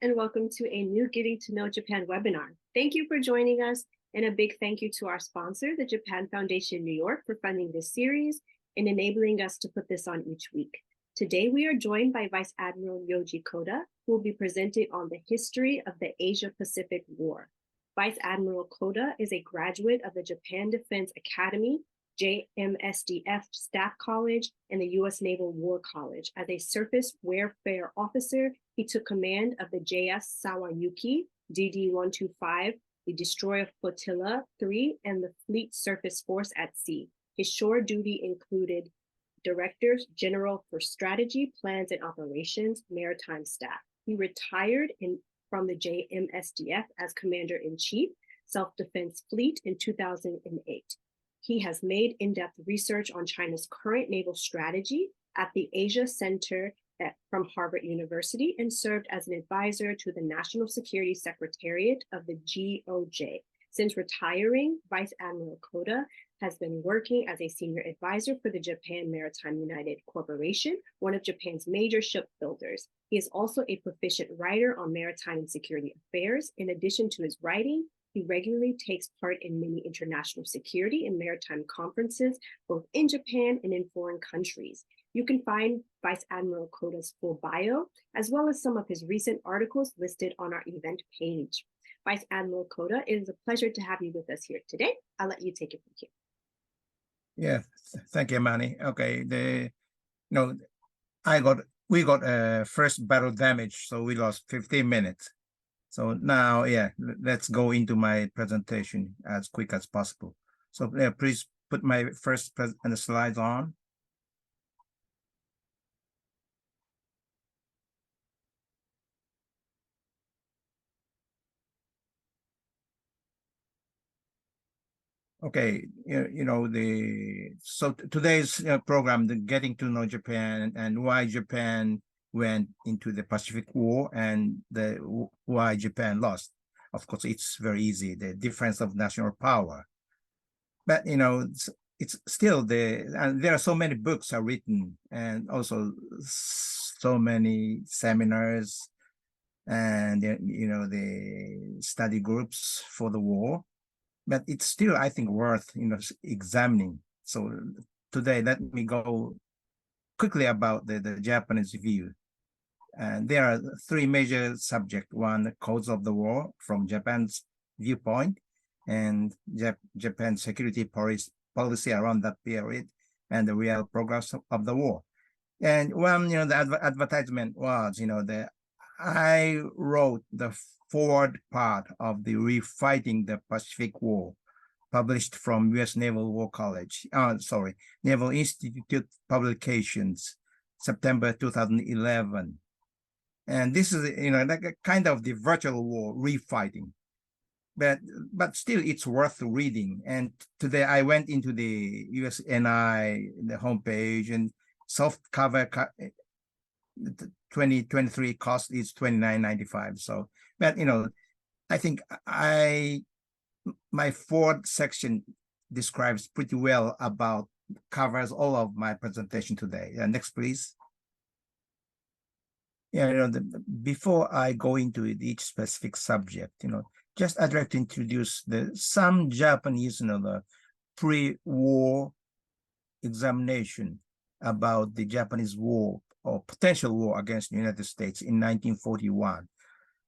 and welcome to a new Getting to Know Japan webinar. Thank you for joining us, and a big thank you to our sponsor, the Japan Foundation New York, for funding this series and enabling us to put this on each week. Today, we are joined by Vice Admiral Yoji Koda, who will be presenting on the history of the Asia-Pacific War. Vice Admiral Koda is a graduate of the Japan Defense Academy, JMSDF Staff College, and the U.S. Naval War College. As a surface warfare officer, he took command of the JS Sawayuki, DD-125, the Destroyer Flotilla 3, and the Fleet Surface Force at Sea. His shore duty included Director General for Strategy, Plans, and Operations, Maritime Staff. He retired from the JMSDF as Commander-in-Chief, Self-Defense Fleet in 2008. He has made in-depth research on China's current naval strategy at the Asia Center from Harvard University and served as an advisor to the National Security Secretariat of the GOJ. Since retiring, Vice Admiral Koda has been working as a senior advisor for the Japan Maritime United Corporation, one of Japan's major shipbuilders. He is also a proficient writer on maritime and security affairs. In addition to his writing, he regularly takes part in many international security and maritime conferences, both in Japan and in foreign countries. You can find Vice Admiral Koda's full bio, as well as some of his recent articles listed on our event page. Vice Admiral Koda, it is a pleasure to have you with us here today. I'll let you take it from here. Yeah, thank you, Manny. Okay, we got first battle damage, so we lost 15 minutes. So now, yeah, let's go into my presentation as quick as possible. So please put my first slides on. Okay, so today's program, the Getting to Know Japan and why Japan went into the Pacific War and why Japan lost. Of course, it's very easy, the difference of national power. But, it's still and there are so many books are written and also so many seminars and, the study groups for the war. But it's still, I think, worth, examining. So today, let me go quickly about the Japanese view. And there are three major subjects. One, the cause of the war from Japan's viewpoint, and Japan's security policy around that period, and the real progress of the war. And one, the advertisement was, I wrote the forward part of the Refighting the Pacific War, published from U.S. Naval War College, Naval Institute Publications, September 2011. And this is, like a kind of the virtual war refighting, but still it's worth reading. And today I went into the USNI, the homepage, and soft cover 2023 cost is $29.95. So, but I think my fourth section describes pretty well covers all of my presentation today. Next, please. Yeah, before I go into each specific subject, just I'd like to introduce some Japanese, the pre-war examination about the Japanese war or potential war against the United States in 1941.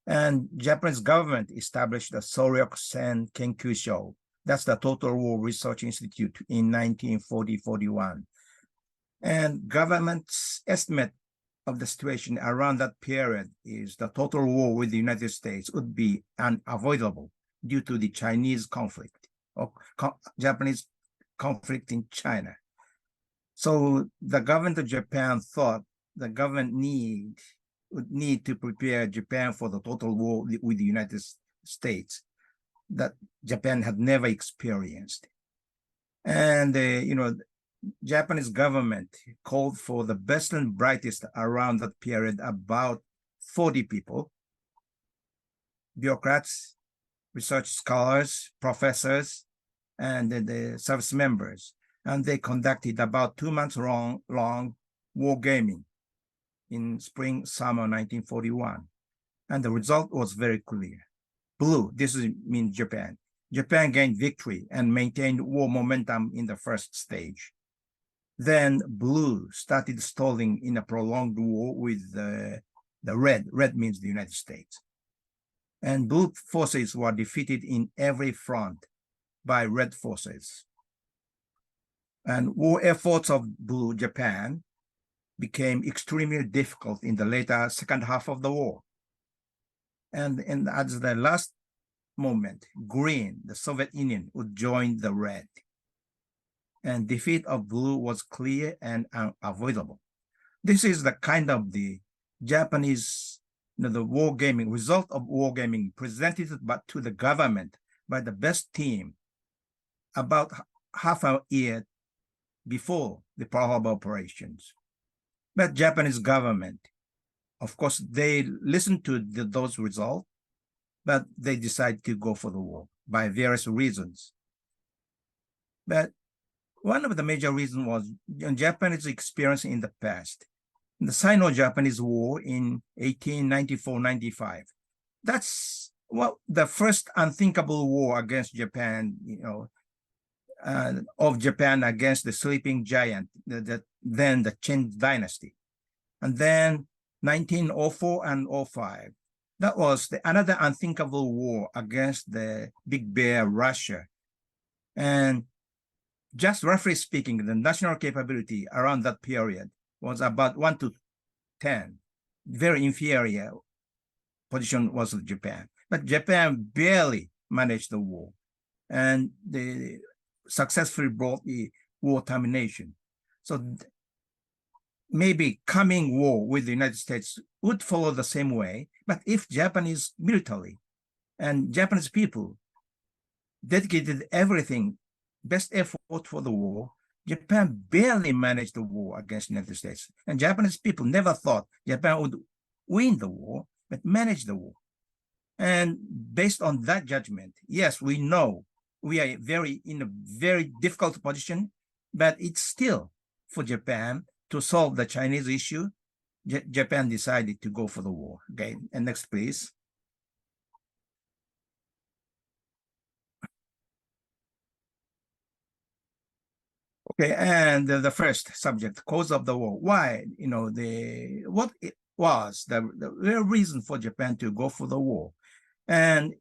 And Japanese government established the Soryoku-sen Kenkyusho. That's the Total War Research Institute in 1940-41. And government's estimate of the situation around that period is the total war with the United States would be unavoidable due to the Chinese conflict or Japanese conflict in China. So the government of Japan thought the government would need to prepare Japan for the total war with the United States that Japan had never experienced. And, Japanese government called for the best and brightest around that period, about 40 people, bureaucrats, research scholars, professors, and the service members. And they conducted about 2 months long war gaming in spring, summer 1941. And the result was very clear. Blue, means Japan. Japan gained victory and maintained war momentum in the first stage. Then blue started stalling in a prolonged war with the red. Red means the United States. And blue forces were defeated in every front by red forces. And war efforts of blue Japan became extremely difficult in the later second half of the war. And at the last moment, green, the Soviet Union, would join the red. And defeat of blue was clear and unavoidable. This is the kind of the Japanese, the war gaming, result of war gaming presented to the government by the best team about half a year before the Pearl Harbor operations. But Japanese government, of course, they listened to those results, but they decided to go for the war by various reasons. But one of the major reasons was Japanese experience in the past. The Sino-Japanese War in 1894-95. That's the first unthinkable war against Japan, of Japan against the sleeping giant, then the Qing dynasty. And then 1904 and 05. That was another unthinkable war against the big bear Russia. And just roughly speaking, the national capability around that period was about 1 to 10. Very inferior position was Japan. But Japan barely managed the war. And they successfully brought the war termination. So maybe coming war with the United States would follow the same way. But if Japanese military and Japanese people dedicated everything, best effort for the war, Japan barely managed the war against the United States. And Japanese people never thought Japan would win the war, but manage the war. And based on that judgment, yes, we know we are in a very difficult position, but it's still for Japan to solve the Chinese issue. Japan decided to go for the war. Okay, and next, please. Okay, and the first subject, cause of the war. Why? What it was the real reason for Japan to go for the war. And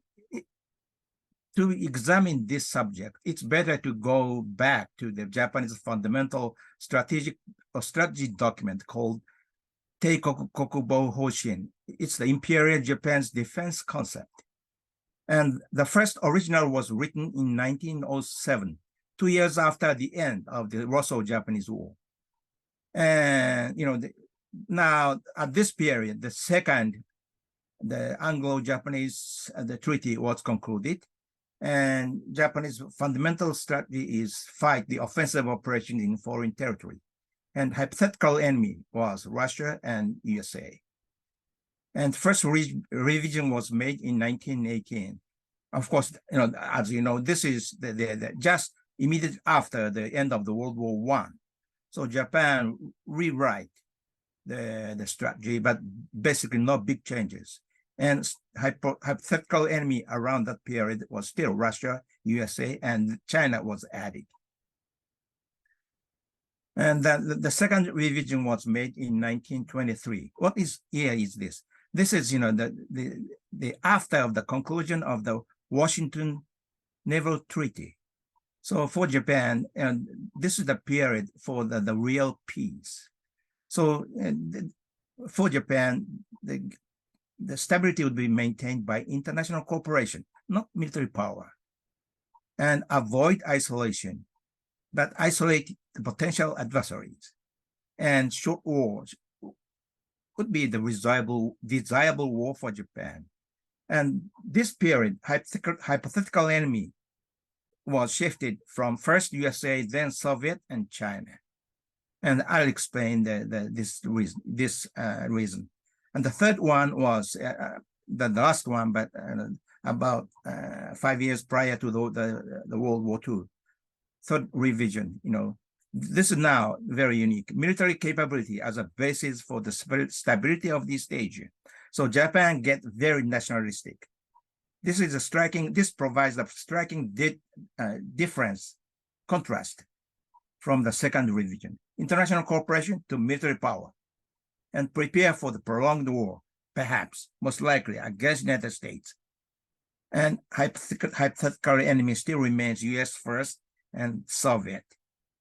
to examine this subject, it's better to go back to the Japanese fundamental strategy document called Teikoku Kokubo Hoshin. It's the Imperial Japan's defense concept. And the first original was written in 1907, 2 years after the end of the Russo-Japanese War. And, now at this period, the Anglo-Japanese the treaty was concluded. And Japanese fundamental strategy is fight the offensive operation in foreign territory. And hypothetical enemy was Russia and USA. And first revision was made in 1918. Of course, as you know, this is the just immediate after the end of the World War I. So Japan rewrite the strategy, but basically no big changes. And hypothetical enemy around that period was still Russia, USA, and China was added. And then the second revision was made in 1923. What year is this? This is, the after of the conclusion of the Washington Naval Treaty. So for Japan, and this is the period for the real peace. So for Japan, the stability would be maintained by international cooperation, not military power, and avoid isolation, but isolate the potential adversaries. And short wars could be the desirable war for Japan. And this period, hypothetical enemy was shifted from first USA, then Soviet and China. And I'll explain this reason. And the third one was the last one, but about 5 years prior to the World War II. Third revision, this is now very unique. Military capability as a basis for the stability of this stage. So Japan get very nationalistic. This provides a striking difference, contrast from the second revision. International cooperation to military power and prepare for the prolonged war, perhaps, most likely, against the United States. And hypothetical enemy still remains US first and Soviet.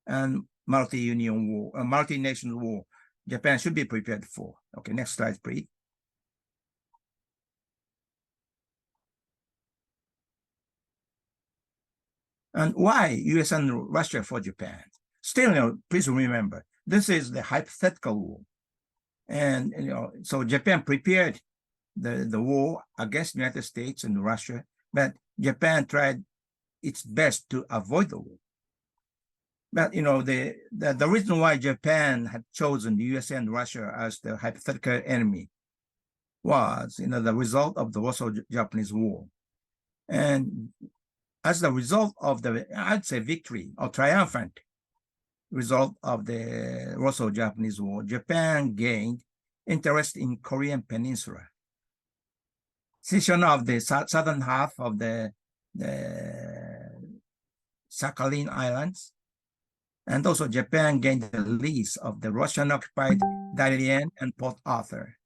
And multi-union war, multi-nation war, Japan should be prepared for. Okay, next slide, please. And why US and Russia for Japan? Still, please remember, this is the hypothetical war. And so Japan prepared the war against the United States and Russia, but Japan tried its best to avoid the war. But the reason why Japan had chosen the USA and Russia as the hypothetical enemy was the result of the Russo-Japanese War. And as the result of I'd say victory or triumphant result of the Russo-Japanese War, Japan gained interest in Korean Peninsula. Cession of the southern half of the Sakhalin Islands. And also Japan gained the lease of the Russian-occupied Dalian and Port Arthur.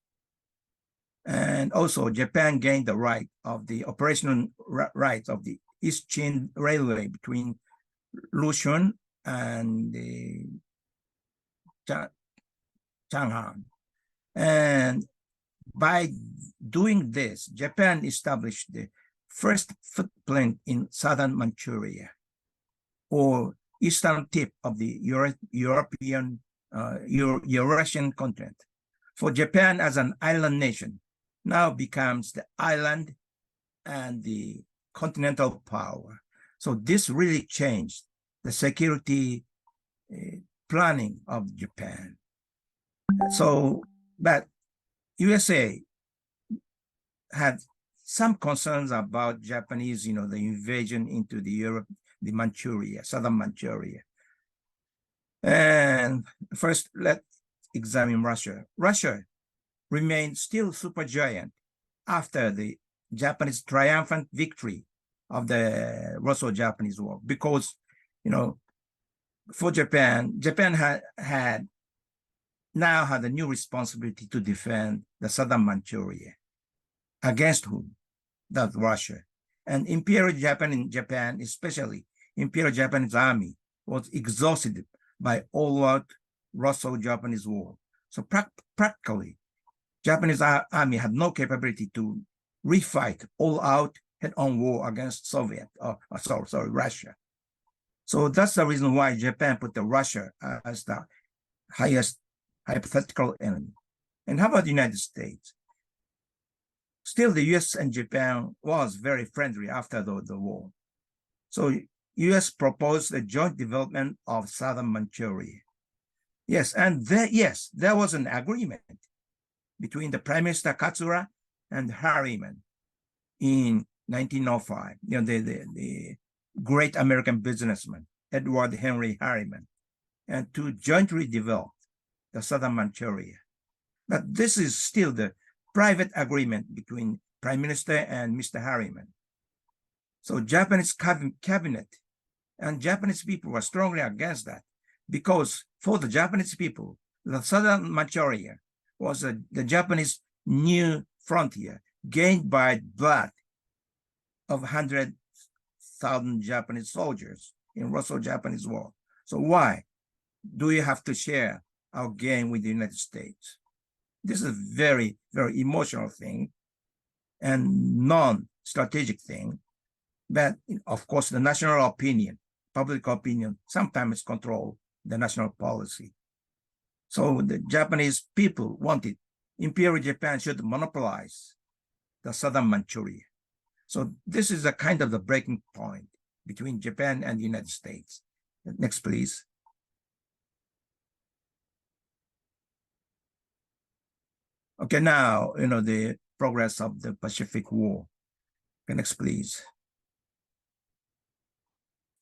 And also Japan gained the right of the operational rights of the East Chin Railway between Lushun and the Chang'an. And by doing this, Japan established the first footprint in southern Manchuria, or eastern tip of the Eurasian continent. For Japan as an island nation, now becomes the island and the continental power. So this really changed the security planning of Japan. So, but USA had some concerns about Japanese, the invasion into the Europe, the Manchuria, southern Manchuria. And first, let's examine Russia. Russia remained still supergiant after the Japanese triumphant victory of the Russo-Japanese War, because, for Japan had now had a new responsibility to defend the southern Manchuria. Against whom? That's Russia. And Imperial Japan, especially Imperial Japanese Army, was exhausted by all-out Russo-Japanese War. So practically, Japanese Army had no capability to refight all-out head-on war against Russia. So that's the reason why Japan put Russia as the highest hypothetical enemy. And how about the United States? Still, the US and Japan was very friendly after the war. So US proposed a joint development of southern Manchuria. Yes, and there was an agreement between the Prime Minister Katsura and Harriman in 1905, the great American businessman, Edward Henry Harriman, and to jointly develop the southern Manchuria. But this is still the private agreement between Prime Minister and Mr. Harriman. So Japanese cabinet and Japanese people were strongly against that, because for the Japanese people, the southern Manchuria was the Japanese new frontier gained by blood of 100,000 Japanese soldiers in Russo-Japanese War. So why do you have to share our gain with the United States? This is a very, very emotional thing and non-strategic thing. But of course, the national opinion, public opinion, sometimes control the national policy. So the Japanese people wanted Imperial Japan should monopolize the southern Manchuria. So this is a kind of the breaking point between Japan and the United States. Next, please. Okay, now, the progress of the Pacific War. Okay, next, please.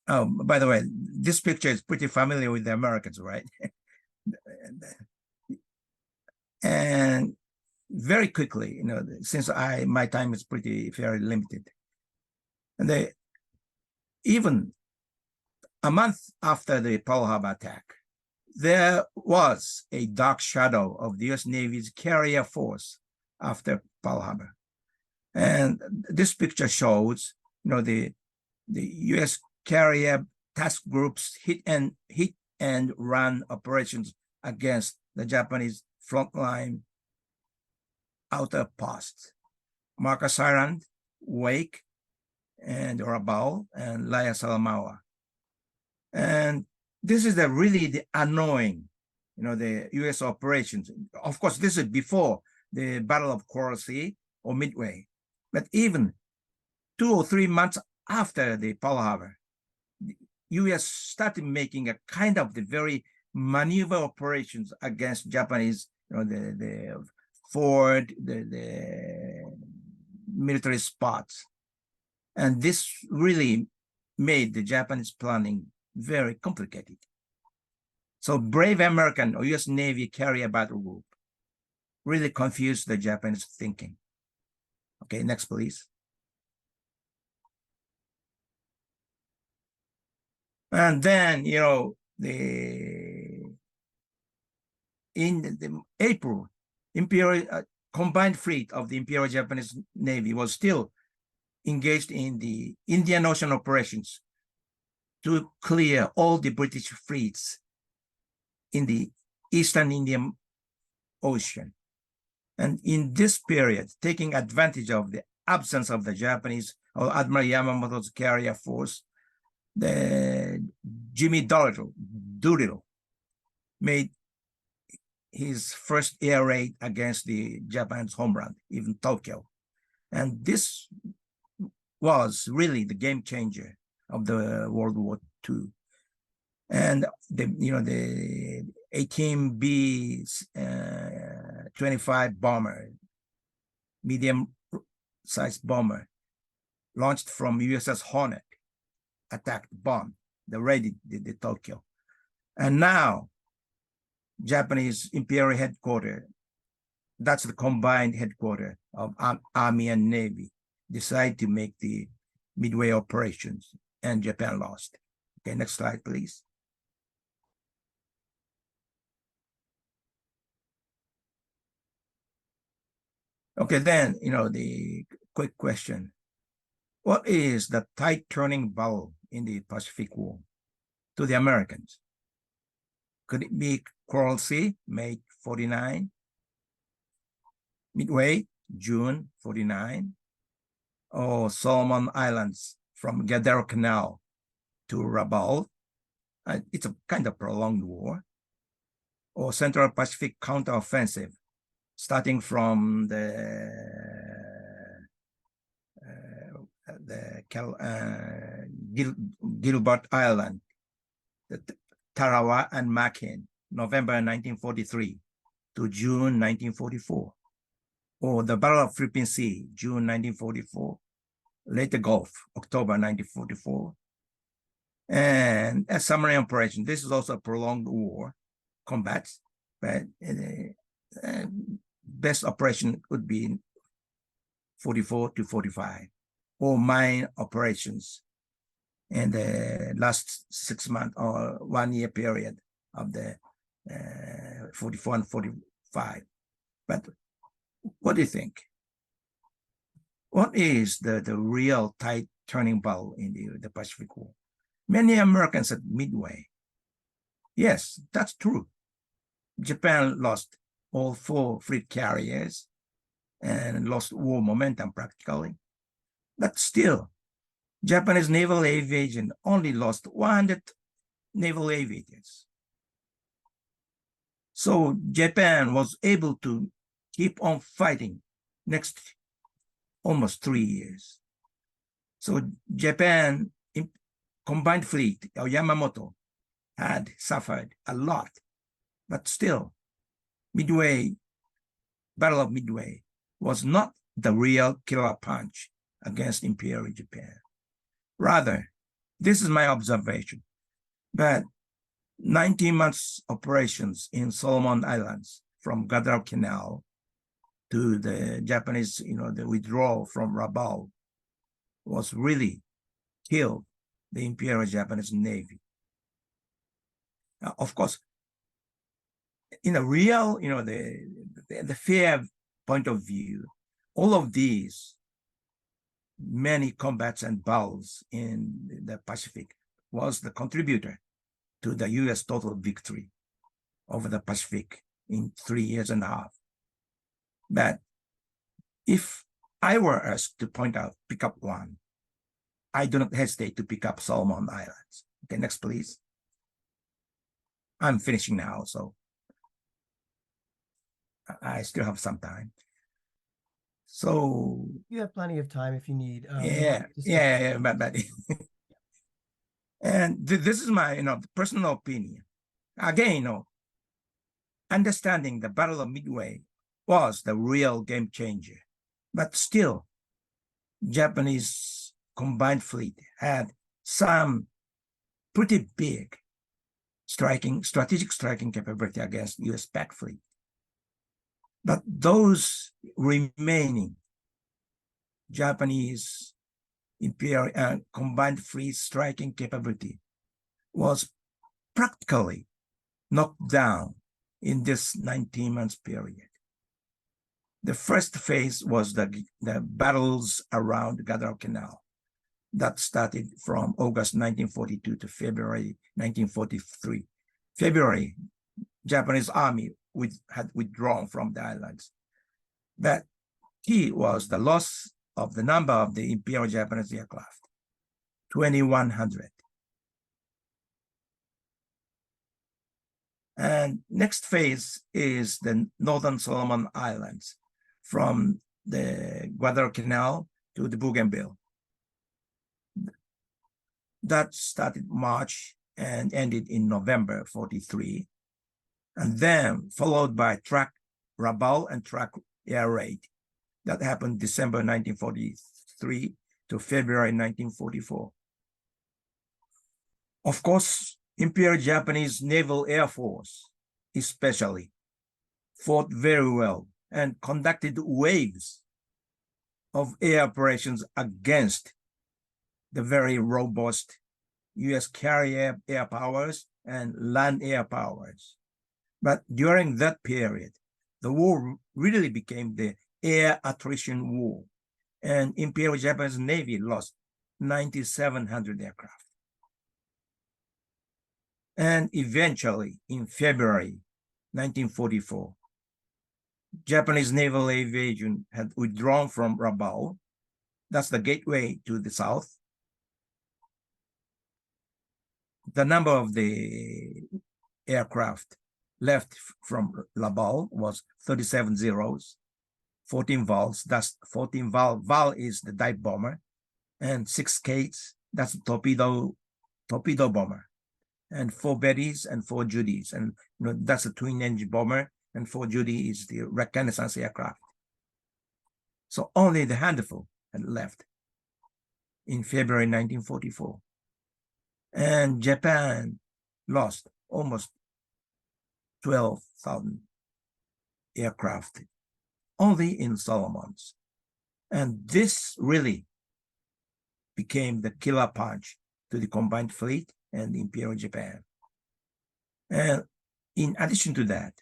Oh, by the way, this picture is pretty familiar with the Americans, right? And very quickly, since my time is very limited. And even a month after the Pearl Harbor attack, there was a dark shadow of the U.S. Navy's carrier force after Pearl Harbor. And this picture shows, the U.S. carrier task groups hit and run operations against the Japanese frontline outer posts: Marcus Island, Wake, and Rabaul, and Laya Salamaua. And this is really the annoying, the U.S. operations. Of course, this is before the Battle of Coral Sea or Midway. But even 2 or 3 months after the Pearl Harbor, the U.S. started making a kind of the very maneuver operations against Japanese, the forward, the military spots. And this really made the Japanese planning very complicated. So brave American or U.S. Navy carrier battle group really confused the Japanese thinking. Okay, next, please. And then, in the April, Imperial combined fleet of the Imperial Japanese Navy was still engaged in the Indian Ocean operations to clear all the British fleets in the Eastern Indian Ocean. And in this period, taking advantage of the absence of the Japanese or Admiral Yamamoto's carrier force, the Jimmy Doolittle made his first air raid against the Japan's homeland, even Tokyo. And this was really the game changer of the World War II. And the 18B 25 bomber, medium-sized bomber, launched from USS Hornet, attacked, bombed, raided the Tokyo. And now, Japanese Imperial Headquarters, that's the combined headquarters of Army and Navy, decided to make the Midway operations, and Japan lost. Okay, next slide, please. Okay, then, the quick question. What is the tide turning battle in the Pacific War to the Americans? Could it be Coral Sea, May 49? Midway, June 49? Or Solomon Islands from Guadalcanal Canal to Rabaul? It's a kind of prolonged war. Or Central Pacific counteroffensive, starting from the Gilbert Island, the Tarawa and Makin, November 1943 to June 1944. Or the Battle of Philippine Sea, June 1944, later Gulf, October 1944. And a submarine operation. This is also a prolonged war combat, but best operation would be 44 to 45, or mine operations in the last 6 months or 1 year period of the 44 and 45. But what do you think? What is the real tide turning battle in the Pacific War? Many Americans said Midway. Yes, that's true. Japan lost all 4 fleet carriers and lost war momentum practically. But still, Japanese naval aviation only lost 100 naval aviators. So Japan was able to keep on fighting next almost 3 years. So Japan combined fleet, or Yamamoto, had suffered a lot, but still, Battle of Midway was not the real killer punch against Imperial Japan. Rather, this is my observation, but 19 months operations in Solomon Islands from Guadalcanal Canal to the Japanese, the withdrawal from Rabaul was really killed the Imperial Japanese Navy. Of course, in a real, the fair point of view, all of these many combats and battles in the Pacific was the contributor to the U.S. total victory over the Pacific in 3.5 years. But if I were asked to pick up one, I do not hesitate to pick up Solomon Islands. Okay, next, please. I'm finishing now, so I still have some time. So you have plenty of time if you need. Yeah, but and this is my personal opinion. Again, understanding the Battle of Midway was the real game changer, but still, Japanese combined fleet had some pretty big strategic striking capability against U.S. pack fleet. But those remaining Japanese imperial combined fleet striking capability was practically knocked down in this 19-month period. The first phase was the battles around Guadalcanal that started from August 1942 to February 1943. February, Japanese army had withdrawn from the islands. But key was the loss of the number of the Imperial Japanese aircraft, 2,100. And next phase is the Northern Solomon Islands, from the Guadalcanal to the Bougainville. That started March and ended in November 43. And then followed by track Rabaul and track air raid. That happened December 1943 to February 1944. Of course, Imperial Japanese Naval Air Force especially fought very well and conducted waves of air operations against the very robust U.S. carrier air powers and land air powers. But during that period, the war really became the air attrition war, and Imperial Japanese Navy lost 9,700 aircraft. And eventually, in February 1944, Japanese naval aviation had withdrawn from Rabaul. That's the gateway to the south. The number of the aircraft left from Rabaul was 37 zeros, 14 Vals, that's 14 Val is the dive bomber, and 6 Kates, that's torpedo bomber, and 4 Bettys and 4 Judys, and that's a twin engine bomber, and 4 Judy is the reconnaissance aircraft. So only the handful had left in February 1944. And Japan lost almost 12,000 aircraft only in Solomons. And this really became the killer punch to the combined fleet and the Imperial Japan. And in addition to that,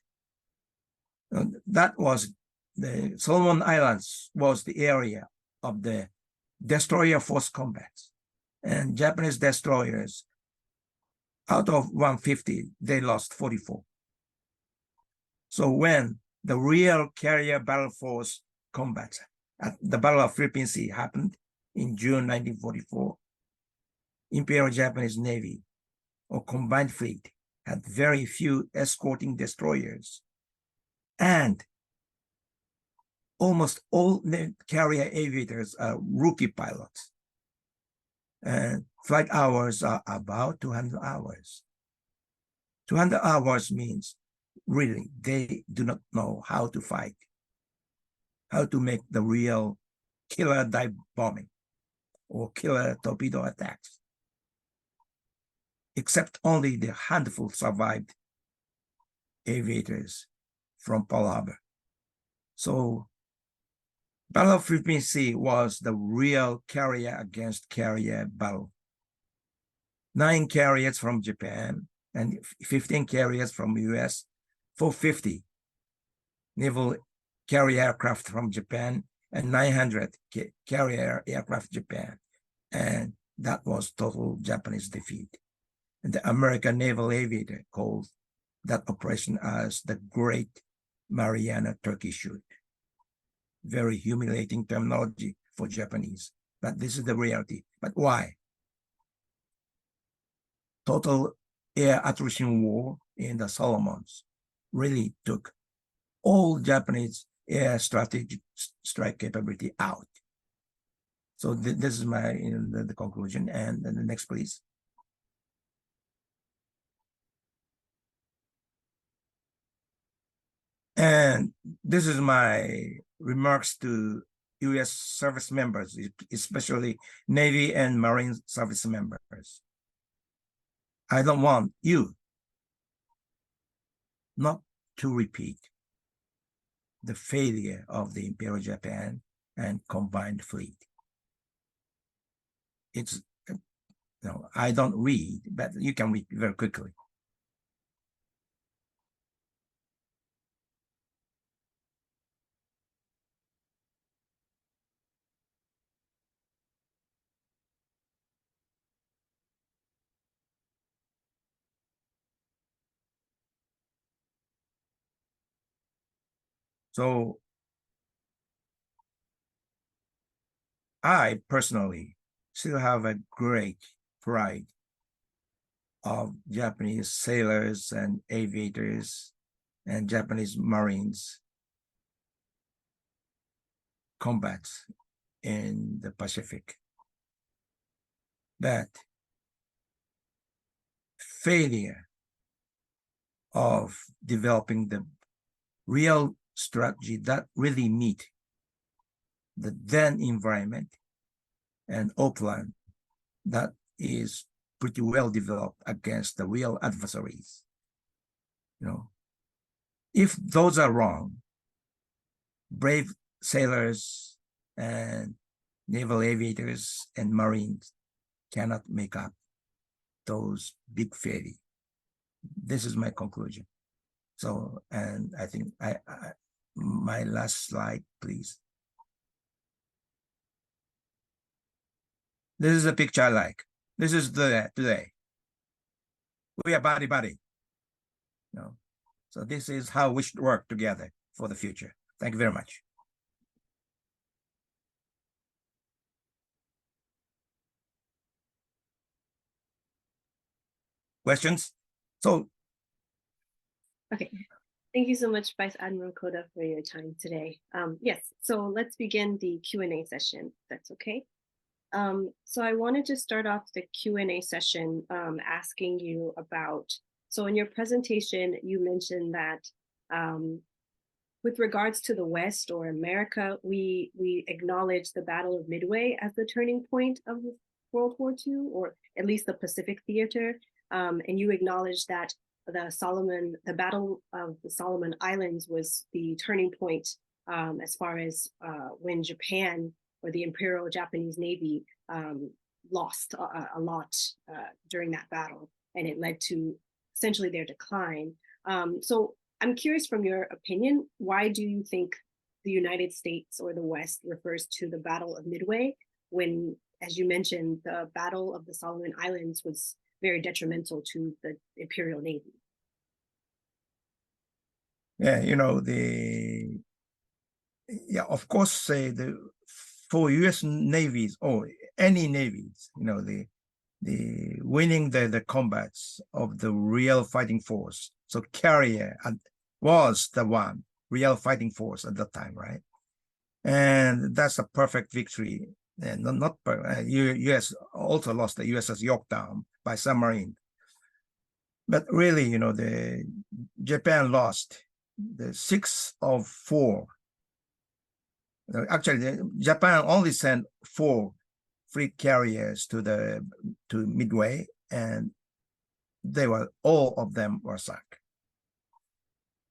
that was the Solomon Islands was the area of the destroyer force combats. And Japanese destroyers, out of 150, they lost 44. So when the real carrier battle force combats at the Battle of Philippine Sea happened in June 1944, Imperial Japanese Navy or combined fleet had very few escorting destroyers, and almost all the carrier aviators are rookie pilots. And flight hours are about 200 hours. 200 hours means really they do not know how to fight, how to make the real killer dive bombing or killer torpedo attacks. Except only the handful survived aviators from Pearl Harbor. So Battle of Philippine Sea was the real carrier against carrier battle. 9 carriers from Japan and 15 carriers from US, 450 naval carrier aircraft from Japan, and 900 carrier aircraft Japan. And that was total Japanese defeat. And the American naval aviator called that operation as the Great Mariana Turkey Shoot. Very humiliating terminology for Japanese, but this is the reality. But why? Total air attrition war in the Solomons really took all Japanese air strategic strike capability out. So this is my the conclusion. And then the next, please. And this is my remarks to U.S. service members, especially Navy and Marine service members. I don't want you not to repeat the failure of the Imperial Japan and combined fleet. It's, no, I don't read, but you can read very quickly. So I personally still have a great pride of Japanese sailors and aviators and Japanese Marines combats in the Pacific. But failure of developing the real strategy that really meet the then environment and upland that is pretty well developed against the real adversaries. You know, if those are wrong, brave sailors and naval aviators and Marines cannot make up those big failure. This is my conclusion. So, and I think my last slide, please. This is a picture I like. This is today. We are buddy. You know, so this is how we should work together for the future. Thank you very much. Questions? So, Okay. Thank you so much, Vice Admiral Koda, for your time today. Yes, so let's begin the Q&A session, if that's okay. So I wanted to start off the Q&A session asking you about, so in your presentation, you mentioned that with regards to the West or America, we acknowledge the Battle of Midway as the turning point of World War II, or at least the Pacific theater. And you acknowledge that the Battle of the Solomon Islands was the turning point as far as when Japan or the Imperial Japanese Navy lost a lot during that battle, and it led to essentially their decline. So I'm curious, from your opinion, why do you think the United States or the West refers to the Battle of Midway when, as you mentioned, the Battle of the Solomon Islands was very detrimental to the Imperial Navy? yeah, you know, of course, for U.S. navies or any navies, you know, the winning the combats of the real fighting force. So carrier was the one real fighting force at that time, right? And that's a perfect victory. And not U.S. also lost the USS Yorktown by submarine. But really, you know, the Japan lost the 6 of 4. Actually, Japan only sent 4 fleet carriers to Midway, and all of them were sunk.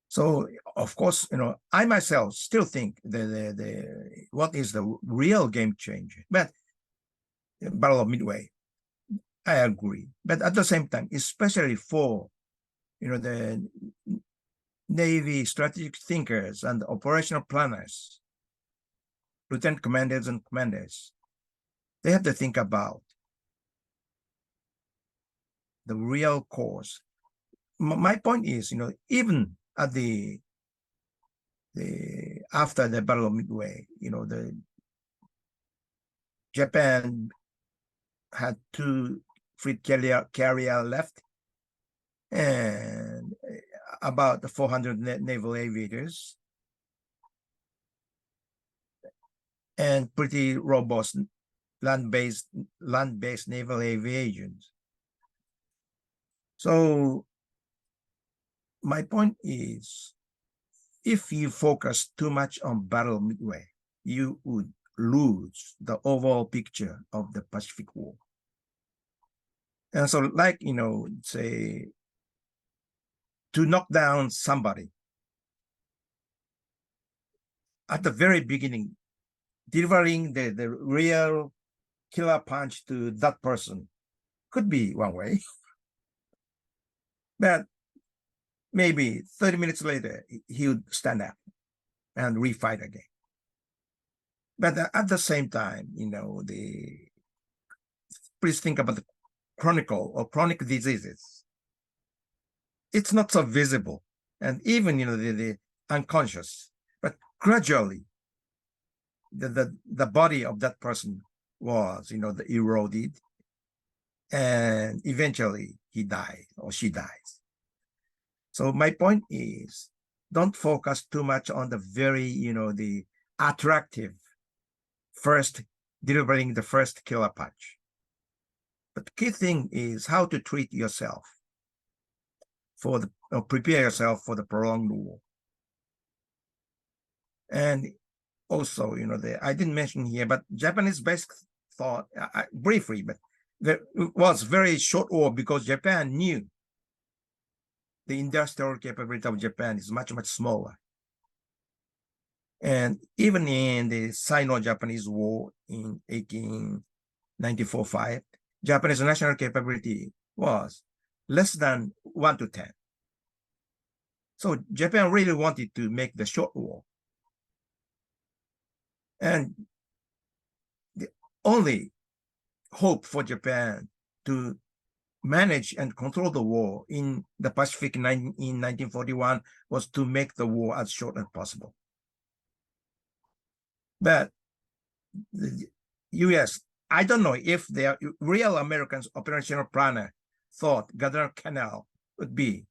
So of course, I myself still think the what is the real game changer. But Battle of Midway, I agree. But at the same time, especially for the Navy strategic thinkers and operational planners, lieutenant commanders and commanders, they have to think about the real cause. My point is, even at the after the Battle of Midway, the Japan had 2 fleet carrier left and about 400 naval aviators and pretty robust land-based naval aviation. So my point is, if you focus too much on Battle of Midway, you would lose the overall picture of the Pacific War. And so, like, say, to knock down somebody at the very beginning, delivering the real killer punch to that person could be one way. But maybe 30 minutes later, he would stand up and refight again. But at the same time, please think about the chronic diseases. It's not so visible, and even the unconscious, but gradually the body of that person was eroded, and eventually he died or she dies. So my point is, don't focus too much on the very the attractive first, delivering the first killer punch. But the key thing is how to treat yourself for prepare yourself for the prolonged war. And also, I didn't mention here, but Japanese basic thought, briefly, but there was very short war because Japan knew the industrial capability of Japan is much, much smaller. And even in the Sino-Japanese War in 1894-5, Japanese national capability was less than 1 to 10. So Japan really wanted to make the short war. And the only hope for Japan to manage and control the war in the Pacific in 1941 was to make the war as short as possible. But the US, I don't know if the real American operational planner thought Guadalcanal would be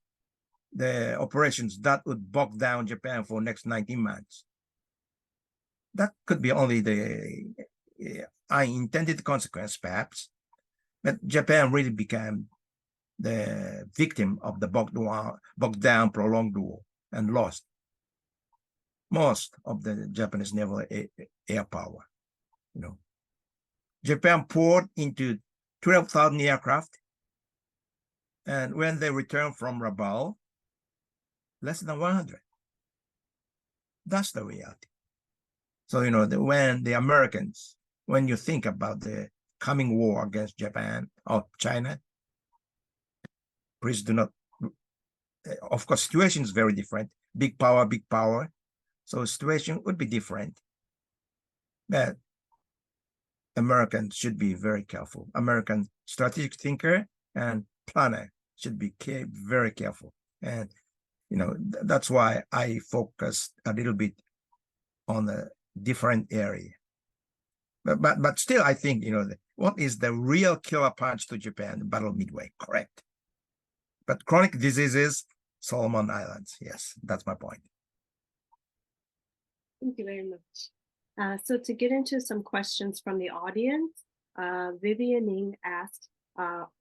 the operations that would bog down Japan for next 19 months. That could be only the unintended consequence, perhaps. But Japan really became the victim of the bogged down prolonged war and lost most of the Japanese naval air power. Japan poured into 12,000 aircraft, and when they returned from Rabaul, less than 100. That's the reality. So when the Americans, when you think about the coming war against Japan or China, please do not. Of course, situation is very different. Big power, big power. So situation would be different. But Americans should be very careful. American strategic thinker and planner should be very careful. And that's why I focused a little bit on a different area. But still, I think what is the real killer punch to Japan? The Battle of Midway, correct? But chronic diseases, Solomon Islands. Yes, that's my point. Thank you very much. So to get into some questions from the audience, Vivian Ning asked,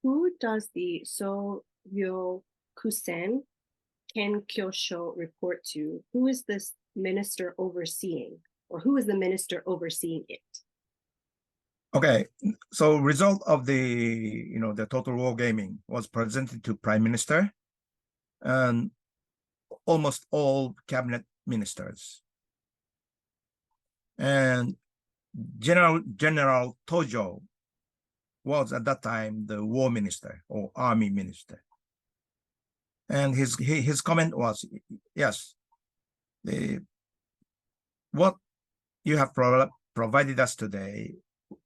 who does the Soyokusen Kenkyosho report to? Who is this minister overseeing, or who is the minister overseeing it? Okay, so result of the total war gaming was presented to Prime Minister, and almost all cabinet ministers. And General Tojo was at that time the war minister or army minister. And his comment was, yes, what you have provided us today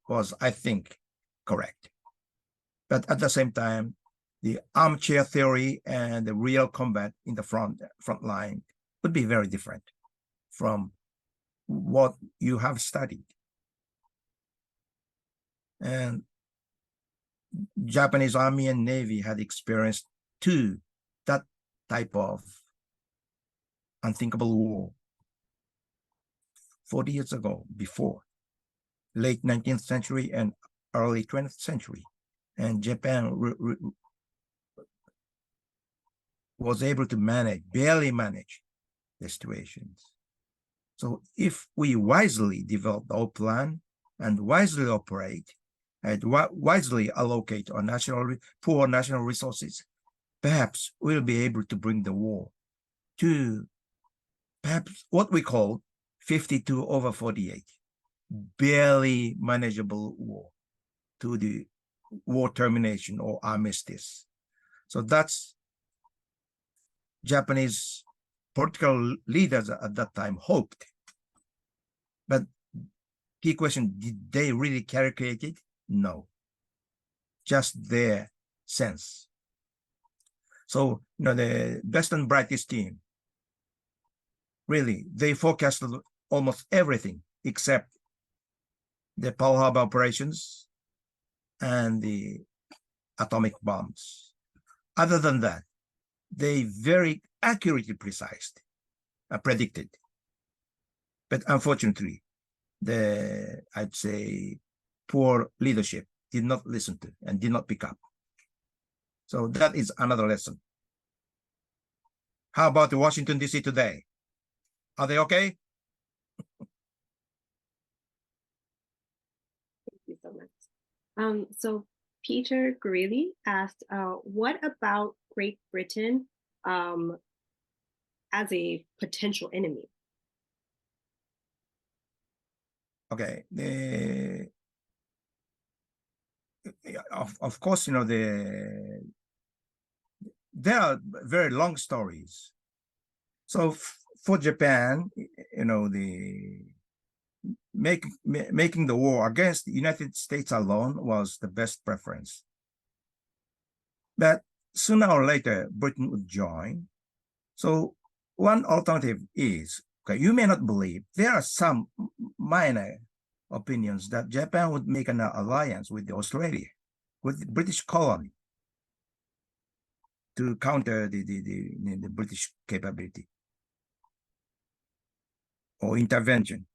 was, I think, correct. But at the same time, the armchair theory and the real combat in the front line would be very different from what you have studied. And Japanese Army and Navy had experienced that type of unthinkable war 40 years ago, before late 19th century and early 20th century. And Japan was able to barely manage the situations. So if we wisely develop our plan and wisely operate and wisely allocate our poor national resources, perhaps we'll be able to bring the war to perhaps what we call 52/48, barely manageable war, to the war termination or armistice. So that's Japanese political leaders at that time hoped. But key question, did they really calculate it? No, just their sense. So, the best and brightest team, really, they forecasted almost everything except the Pearl Harbor operations and the atomic bombs. Other than that, they very accurately predicted. But unfortunately, I'd say, poor leadership did not listen to and did not pick up. So that is another lesson. How about Washington, D.C. today? Are they okay? Thank you so much. So Peter Greeley asked, what about Great Britain as a potential enemy? Okay. Of course, there are very long stories. So for Japan, the making the war against the United States alone was the best preference. But sooner or later, Britain would join. So one alternative is, okay, you may not believe, there are some minor opinions that Japan would make an alliance with Australia, with the British colony, to counter the British capability or intervention.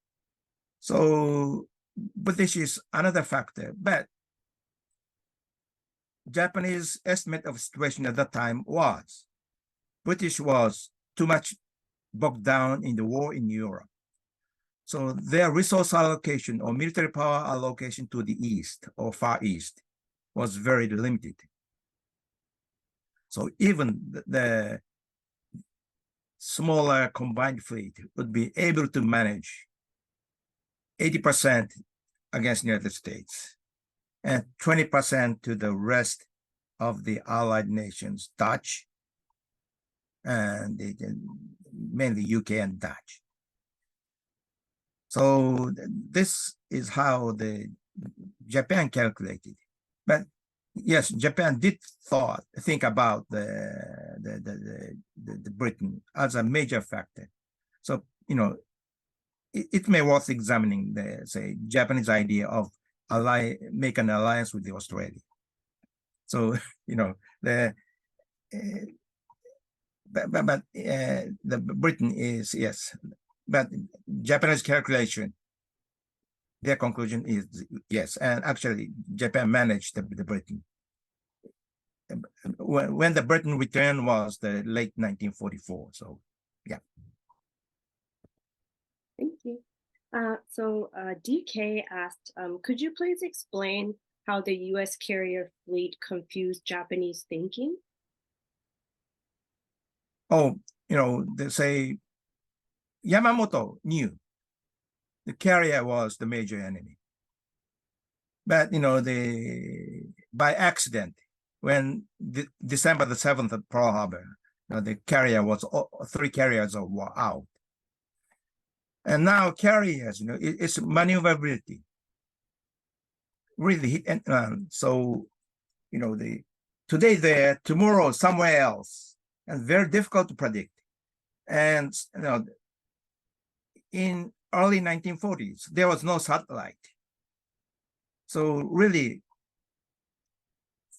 So British is another factor, but Japanese estimate of situation at that time was British was too much bogged down in the war in Europe. So their resource allocation or military power allocation to the east or far east was very limited. So even the smaller combined fleet would be able to manage 80% against the United States and 20% to the rest of the allied nations, Dutch, and mainly UK and Dutch. So this is how Japan calculated. But yes, Japan did think about the Britain as a major factor. So, it may worth examining the Japanese idea of make an alliance with the Australia. So, the Britain is, yes, but Japanese calculation, their conclusion is yes, and actually Japan managed the Britain. When the Britain return was the late 1944. So, yeah. Thank you. So DK asked, could you please explain how the U.S. carrier fleet confused Japanese thinking? oh, they say Yamamoto knew the carrier was the major enemy. But, by accident, when December the 7th at Pearl Harbor, the carrier was, 3 carriers were out. And now carriers, it's maneuverability. Really hit and run. So, today there, tomorrow somewhere else, and very difficult to predict. And, in early 1940s, there was no satellite. So really,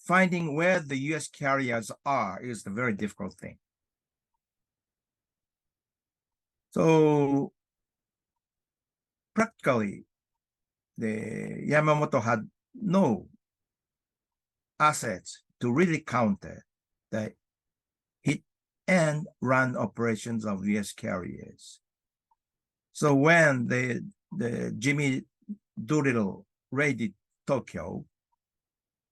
finding where the US carriers are is the very difficult thing. So practically, the Yamamoto had no assets to really counter the hit and run operations of US carriers. So when the Jimmy Doolittle raided Tokyo,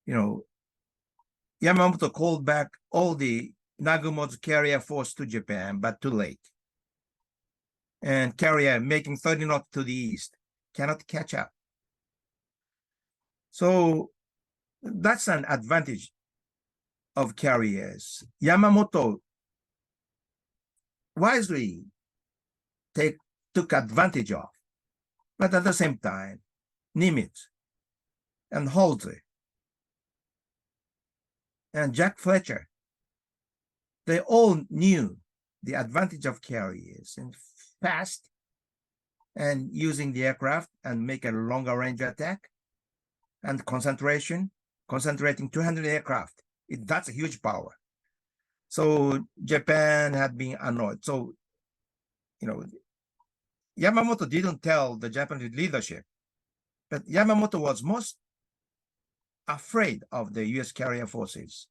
Yamamoto called back all the Nagumo's carrier force to Japan, but too late. And carrier making 30 knots to the east cannot catch up. So that's an advantage of carriers. Yamamoto wisely took advantage of, but at the same time, Nimitz and Halsey and Jack Fletcher, they all knew the advantage of carriers and fast and using the aircraft and make a longer range attack and concentrating 200 aircraft. That's a huge power. So Japan had been annoyed. So, Yamamoto didn't tell the Japanese leadership, but Yamamoto was most afraid of the US carrier forces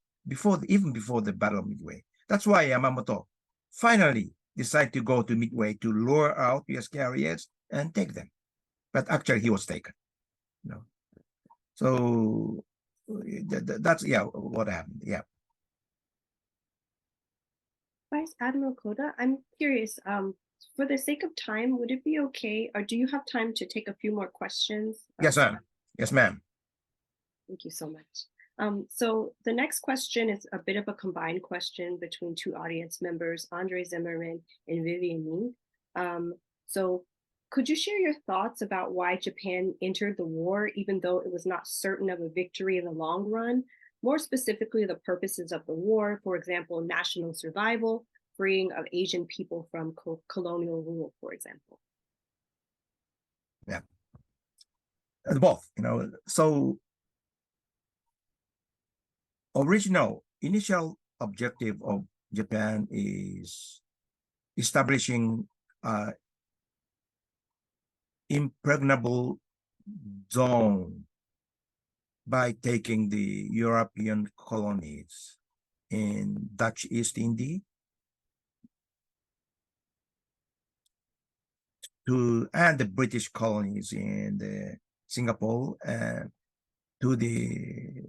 even before the Battle of Midway. That's why Yamamoto finally decided to go to Midway to lure out US carriers and take them. But actually he was taken. So that's what happened. Yeah. Vice Admiral Koda, I'm curious, for the sake of time, would it be okay, or do you have time to take a few more questions? Yes, ma'am. Yes, ma'am. Thank you so much. So the next question is a bit of a combined question between 2 audience members, Andre Zimmerman and Vivian Lee. So could you share your thoughts about why Japan entered the war, even though it was not certain of a victory in the long run? More specifically, the purposes of the war, for example, national survival, freeing of Asian people from colonial rule, for example. Yeah. Both, so initial objective of Japan is establishing impregnable zone by taking the European colonies in Dutch East India and the British colonies in the Singapore and to the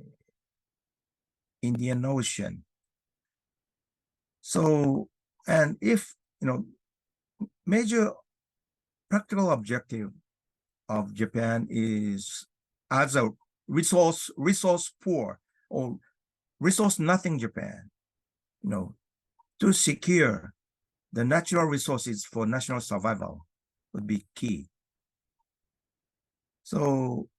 Indian Ocean. So, and if, major practical objective of Japan is as a resource poor or resource nothing Japan, to secure the natural resources for national survival would be key. So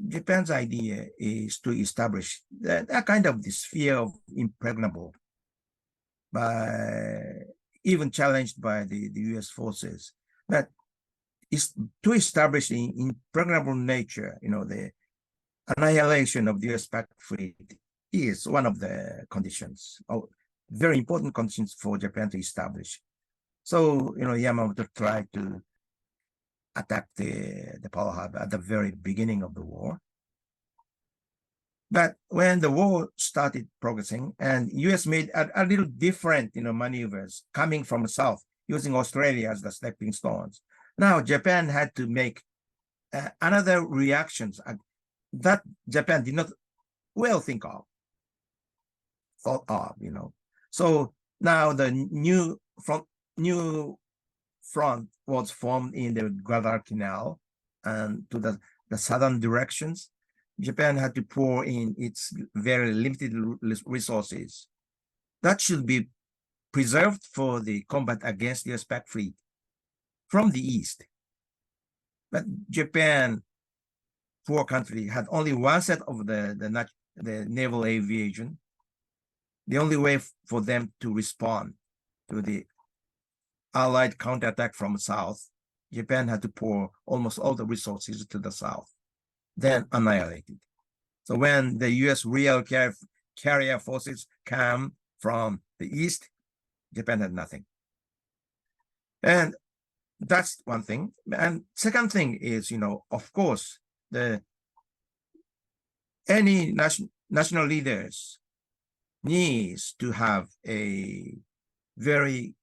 Japan's idea is to establish that kind of the sphere of impregnable, even challenged by the US forces, but is to establish the impregnable nature, the annihilation of the US Pac fleet is one of the conditions, very important conditions for Japan to establish. So, Yamamoto tried to attack the Pearl Harbor at the very beginning of the war. But when the war started progressing and US made a little different, maneuvers coming from the south, using Australia as the stepping stones. Now Japan had to make another reactions that Japan did not thought of. So Now the new front was formed in the Guadalcanal and to the southern directions. Japan had to pour in its very limited resources. That should be preserved for the combat against the US pack fleet from the east. But Japan, poor country, had only one set of the naval aviation. The only way for them to respond to the Allied counterattack from south, Japan had to pour almost all the resources to the south, then annihilated. So when the US real carrier forces come from the east, Japan had nothing. And that's one thing. And second thing is, of course, any national leaders needs to have a very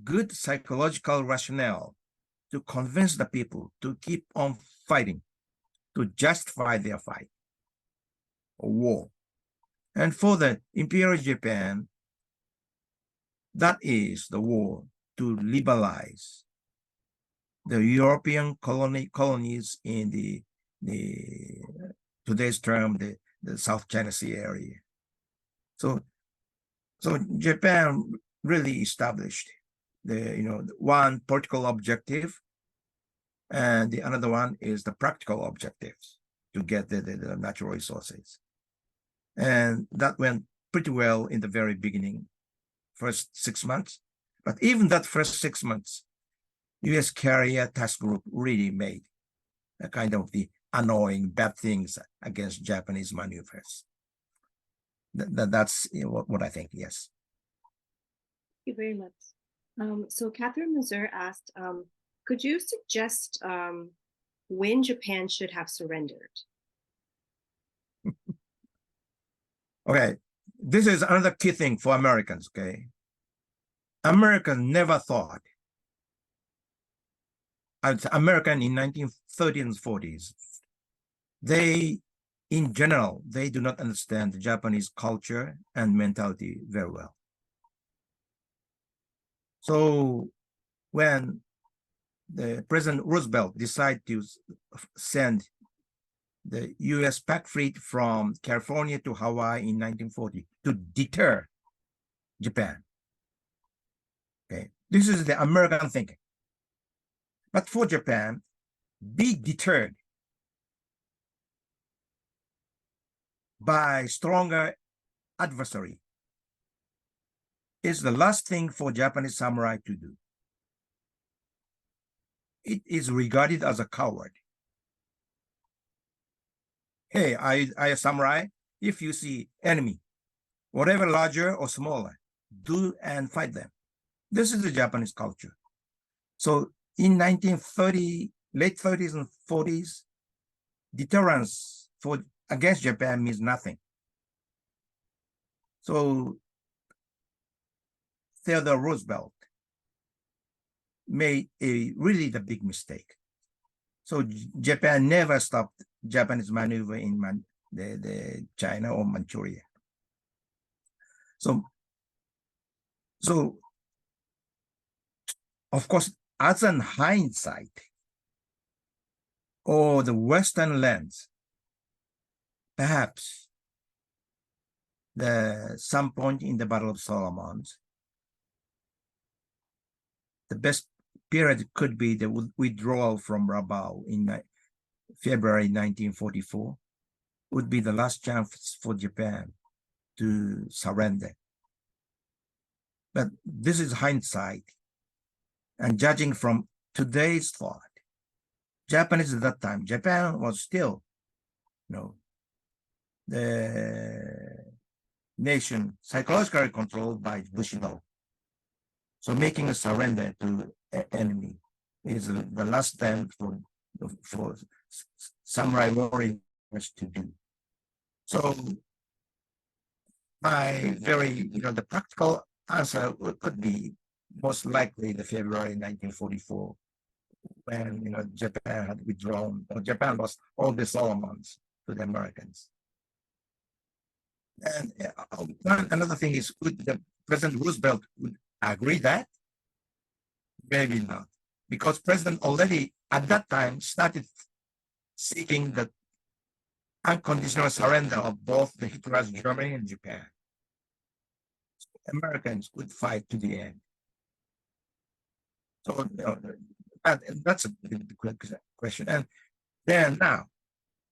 good psychological rationale to convince the people to keep on fighting, to justify their fight or war. And for the Imperial Japan, that is the war to liberalize the European colonies in the today's term, the South China Sea area. So Japan really established the one political objective, and the another one is the practical objectives to get the natural resources. And that went pretty well in the very beginning, first 6 months. But even that first 6 months, US carrier task group really made a kind of the annoying bad things against Japanese maneuvers. That's what I think, yes. Thank you very much. So Catherine Mazur asked, could you suggest when Japan should have surrendered? Okay, this is another key thing for Americans, okay? Americans never thought, American in 1930s and 40s, they, in general, they do not understand the Japanese culture and mentality very well. So when the President Roosevelt decided to send the US pack fleet from California to Hawaii in 1940 to deter Japan. Okay, this is the American thinking. But for Japan, be deterred by stronger adversary is the last thing for Japanese samurai to do. It is regarded as a coward. Hey, I a samurai. If you see enemy, whatever larger or smaller, do and fight them. This is the Japanese culture. So in 1930, late 30s and 40s, deterrence against Japan means nothing. So Theodore Roosevelt made really the big mistake. So Japan never stopped Japanese maneuver in the China or Manchuria. So of course, as an hindsight, or the Western lens, perhaps some point in the Battle of Solomons, the best period could be the withdrawal from Rabaul in February 1944, would be the last chance for Japan to surrender. But this is hindsight. And judging from today's thought, Japanese at that time, Japan was still, the nation psychologically controlled by Bushido. So making a surrender to enemy is the last time for samurai warriors to do. So the practical answer could be most likely the February 1944, when Japan had withdrawn, or Japan lost all the Solomons to the Americans. And another thing is, would the President Roosevelt would agree that? Maybe not, because President already at that time started seeking the unconditional surrender of both the Hitler's Germany and Japan. So Americans would fight to the end. So that's a good question. And then now,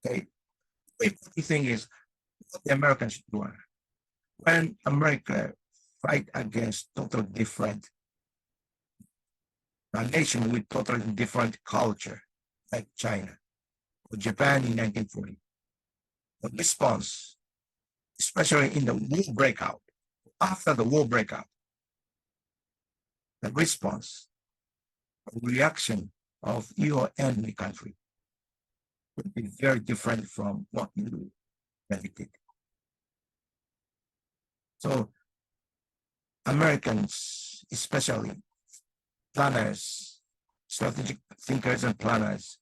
okay, the thing is, what the Americans should do when America fight against totally different a nation with totally different culture, like China or Japan in 1940. The response, especially in the war breakout, after the war breakout, the response, the reaction of your enemy country would be very different from what you predicted. So Americans, especially planners, strategic thinkers and planners,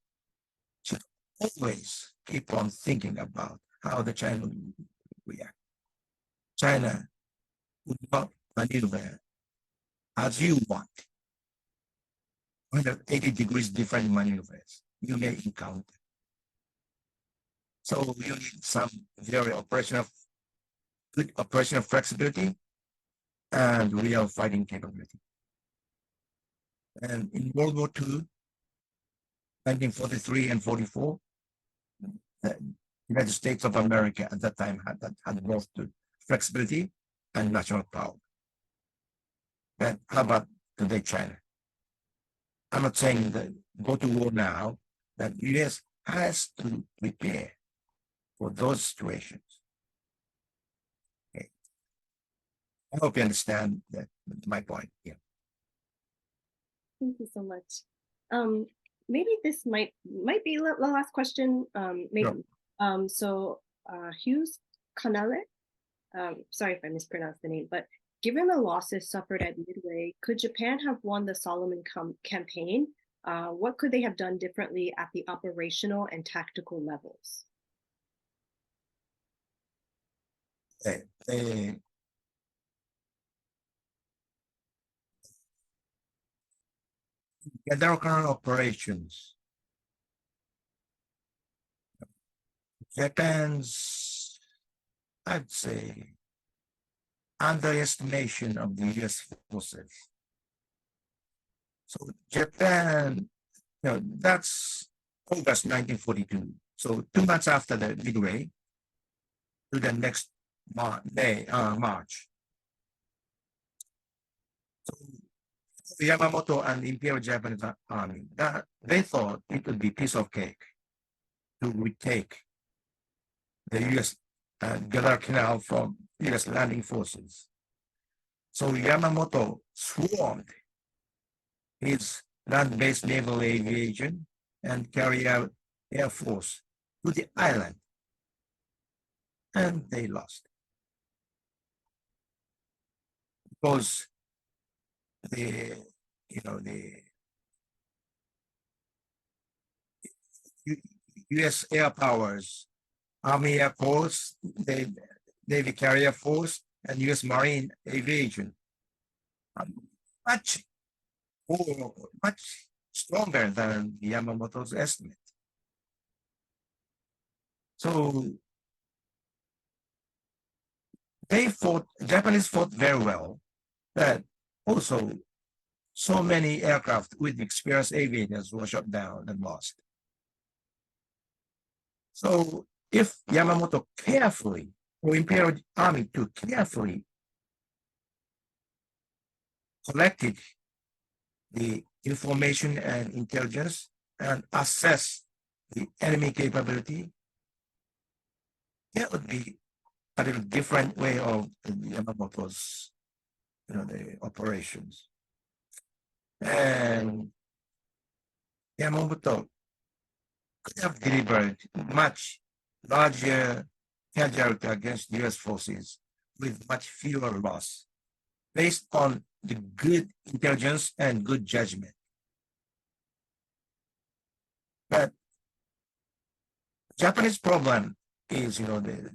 should always keep on thinking about how the China will react. China would not maneuver as you want. 180 degrees different maneuvers you may encounter. So you need some very good operational flexibility and real fighting capability. And in World War II, 1943 and 44, the United States of America at that time had both the flexibility and national power. And how about today, China? I'm not saying that go to war now, that US has to prepare for those situations. Okay. I hope you understand my point here. Thank you so much. Maybe this might be the last question. Maybe. Sure. So Hughes Canale, sorry if I mispronounced the name, but given the losses suffered at Midway, could Japan have won the Solomon campaign? What could they have done differently at the operational and tactical levels? Current operations. Japan's, I'd say, underestimation of the US forces. So Japan, that's August 1942. So 2 months after the Midway, to the next March. So Yamamoto and the Imperial Japanese Army, they thought it would be piece of cake to retake the US Guadalcanal from US landing forces. So Yamamoto swarmed his land-based naval aviation and carrier air force to the island, and they lost because the U.S. air powers, Army Air Force, the Navy Carrier Force, and U.S. Marine Aviation are much stronger than Yamamoto's estimate. So Japanese fought very well, but also so many aircraft with experienced aviators were shot down and lost. So if Yamamoto carefully, or Imperial Army too carefully collected the information and intelligence and assess the enemy capability, that would be a little different way of Yamamoto's, the operations. And Yamamoto could have delivered much larger casualty against US forces with much fewer loss, based on the good intelligence and good judgment. But Japanese problem is, the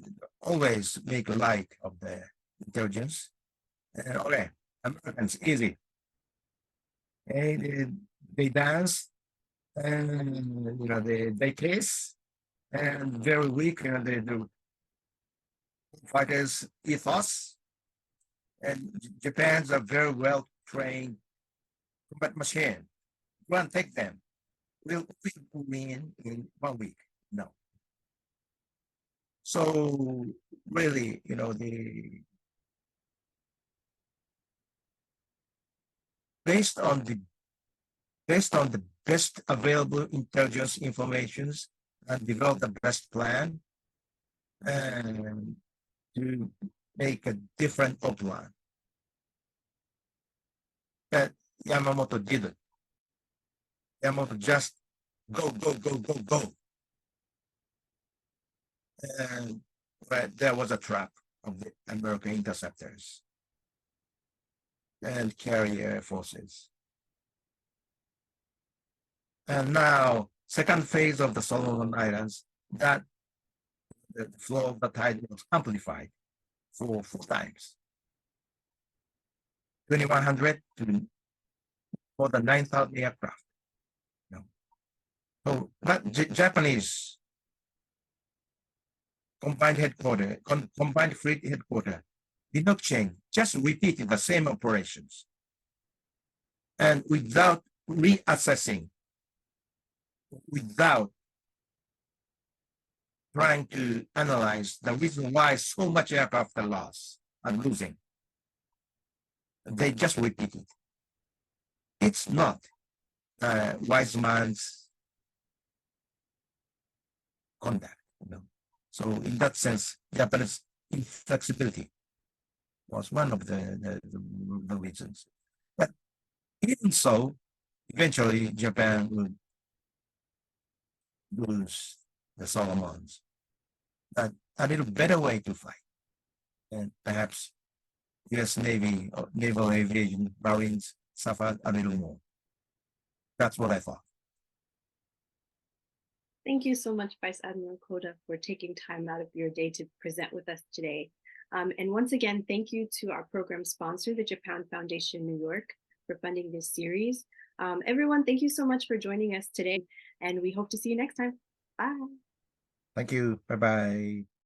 always make light of the intelligence. And okay, Americans, easy. Okay, they dance and they kiss and very weak, they do fighters ethos. And Japan's a very well trained combat machine. Go and take them. We'll win in 1 week. No. So really, based on the best available intelligence informations and develop the best plan and to make a different plan that Yamamoto didn't. Yamamoto just go. And but there was a trap of the American interceptors and carrier forces. And now, second phase of the Solomon Islands, that the flow of the tide was amplified for 4 times. 2,100 to more than 9,000 aircraft. So that Japanese combined fleet headquarters did not change, just repeated the same operations. And without reassessing, without trying to analyze the reason why so much aircraft are lost and losing, they just repeated. It's not wise man's conduct. So in that sense, Japanese inflexibility was one of the reasons. But even so, eventually Japan would lose the Solomons. But a little better way to fight. And perhaps US Navy or Naval Aviation Marines suffered a little more. That's what I thought. Thank you so much, Vice Admiral Koda, for taking time out of your day to present with us today. And once again, thank you to our program sponsor, the Japan Foundation New York, for funding this series. Everyone, thank you so much for joining us today, and we hope to see you next time. Bye. Thank you. Bye-bye.